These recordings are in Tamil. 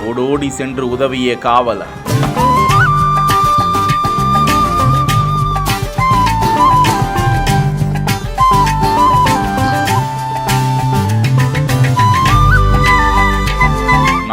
ஓடோடி சென்று உதவிய காவலர்.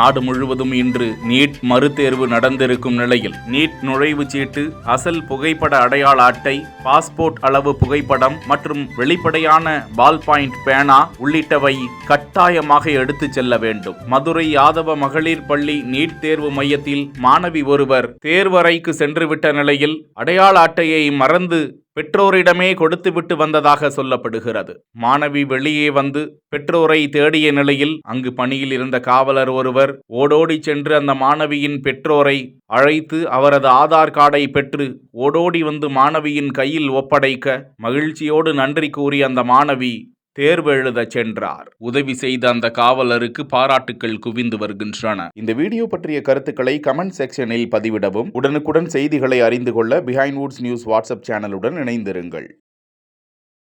நாடு முழுவதும் இன்று நீட் மறுதேர்வு நடந்திருக்கும் நிலையில் நீட் நுழைவுச் சீட்டு, அசல் புகைப்பட அடையாள அட்டை, பாஸ்போர்ட் அளவு புகைப்படம் மற்றும் வெளிப்படையான பால் பாயிண்ட் பேனா உள்ளிட்டவை கட்டாயமாக எடுத்துச் செல்ல வேண்டும். மதுரை யாதவ மகளிர் பள்ளி நீட் தேர்வு மையத்தில் மாணவி ஒருவர் தேர்வறைக்கு சென்றுவிட்ட நிலையில் அடையாள அட்டையை மறந்து பெற்றோரிடமே கொடுத்துவிட்டு வந்ததாக சொல்லப்படுகிறது. மாணவி வெளியே வந்து பெற்றோரை தேடிய நிலையில் அங்கு பணியில் இருந்த காவலர் ஒருவர் ஓடோடி சென்று அந்த மாணவியின் பெற்றோரை அழைத்து அவரது ஆதார் கார்டை பெற்று ஓடோடி வந்து மாணவியின் கையில் ஒப்படைக்க மகிழ்ச்சியோடு நன்றி கூறி அந்த மாணவி தேர்வு எழுத சென்றார். உதவி செய்த அந்த காவலருக்கு பாராட்டுக்கள் குவிந்து வருகின்றன. இந்த வீடியோ பற்றிய கருத்துக்களை கமெண்ட் செக்ஷனில் பதிவிடவும். உடனுக்குடன் செய்திகளை அறிந்து கொள்ள பிஹைண்ட் வுட்ஸ் நியூஸ் வாட்ஸ்அப் சேனலுடன் இணைந்திருங்கள்.